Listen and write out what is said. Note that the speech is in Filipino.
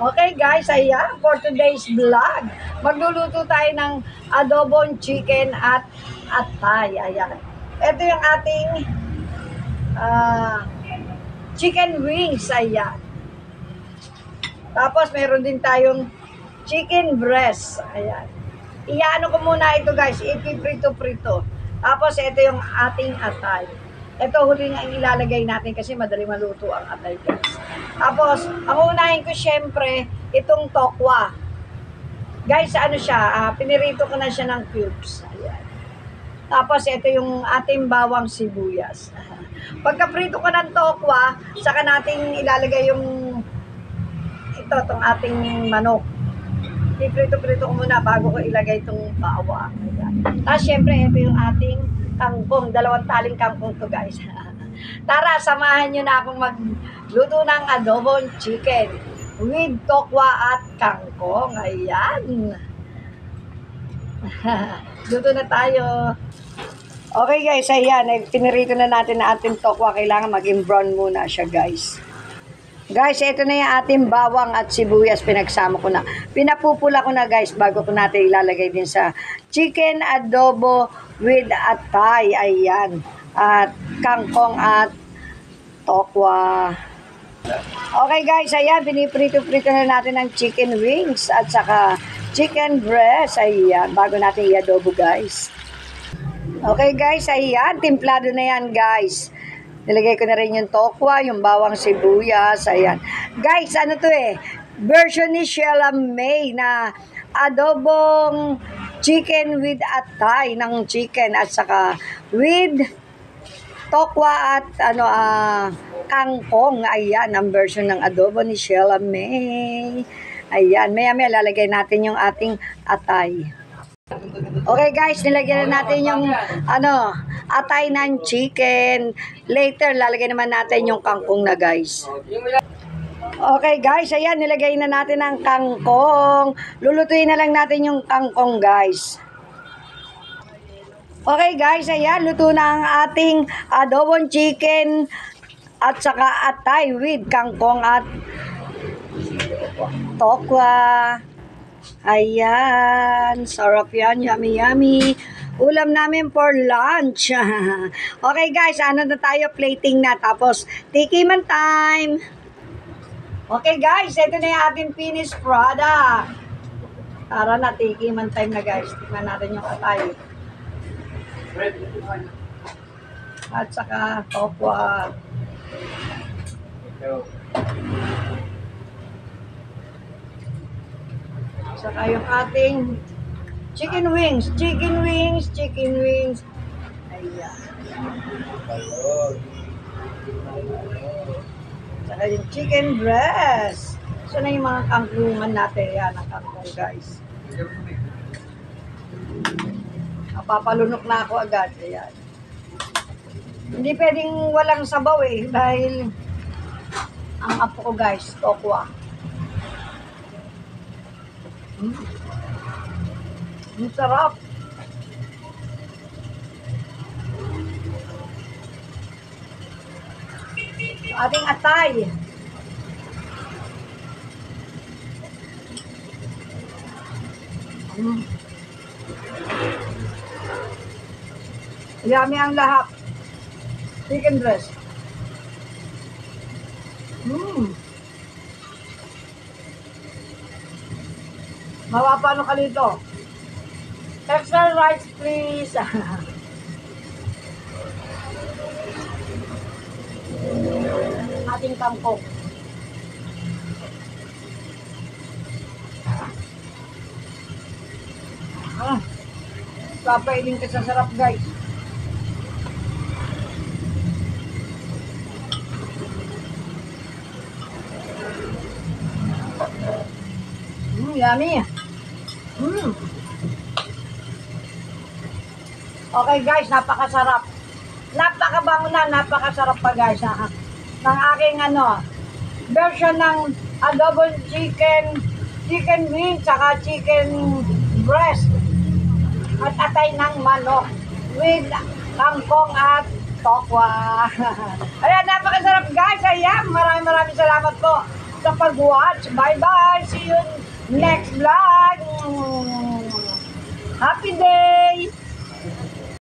Okay guys, ayan, for today's vlog, magluluto tayo ng adobong chicken at atay. Ayan. Ito yung ating ah, chicken wings. Ayan. Tapos meron din tayong chicken breast. Ayan. Iyaano ko muna ito guys, ipiprito-prito. Tapos ito yung ating atay. Ito huli nga ilalagay natin kasi madali maluto ang atay guys. Tapos, ang unahin ko syempre, itong tokwa. Guys, ano siya, pinirito ko na siya ng cubes. Ayan. Tapos, ito yung ating bawang sibuyas. Pagka-prito ko ng tokwa, saka natin ilalagay yung itong ating manok. Iprito-prito ko muna bago ko ilagay itong bawang. Ayan. Tapos, syempre, ito yung ating kangkong. 2 taling kangkong to guys. Tara, samahan nyo na akong magluto ng adobong chicken with tokwa at kangkong. Ayan. Luto na tayo. Okay guys, ayan. Pinirito na natin na ating tokwa. Kailangan maging brown muna siya guys. Guys, ito na yung ating bawang at sibuyas. Pinagsama ko na. Pinapupula ko na guys bago ko natin ilalagay din sa chicken adobo with atay. Ayan. At kangkong at tokwa. Okay guys, ayan. Piniprito-prito na natin ang chicken wings at saka chicken breast. Ayan. Bago natin i-adobo guys. Okay guys, ayan. Timplado na yan guys. Nilagay ko na rin yung tokwa, yung bawang sibuyas, ayan. Guys, ano to version ni Sheila May na adobong chicken with atay ng chicken at saka with tokwa at kangkong. Ayan, ang version ng adobo ni Sheila May. Ayan, maya-maya lalagay natin yung ating atay. Okay guys, nilagyan na natin yung atay ng chicken. Later, lalagay naman natin yung kangkong na guys. Okay guys, ayan, nilagay na natin ang kangkong. Lulutuin na lang natin yung kangkong guys. Okay guys, ayan, luto na ang ating adobong chicken at saka atay with kangkong at tokwa. Ayan, sarap yan, yummy yummy. Ulam namin for lunch. Okay guys, ano na tayo, plating na. Tapos, tikiman time. Okay guys, ito na yung ating finished product. Tara na, tikiman time na guys. Tingnan natin yung atay. At saka, tokwa. Saka yung ating chicken wings. Ayan. Saka yung chicken breast. So na yung mga kangkungan natin. Yan, ang kangkong guys. Napapalunok na ako agad. Ayan. Hindi pwedeng walang sabaw dahil ang apo ko guys, tokwa. Ang sarap. Ating atay. Yummy ang lahat. Chicken breast. Mapapano ka dito? Extra rice, please. Ating kangkong. Papailin ka sa sarap, guys. Yummy. Okay guys, napakasarap. Napakabango na, napakasarap pa guys. Ng aking version ng adobong chicken wings, saka chicken breast at atay ng manok with kangkong at tokwa. Ayan, napakasarap guys. Ayan, maraming salamat po. sa pag-watch. Bye-bye! See you next vlog! Happy day!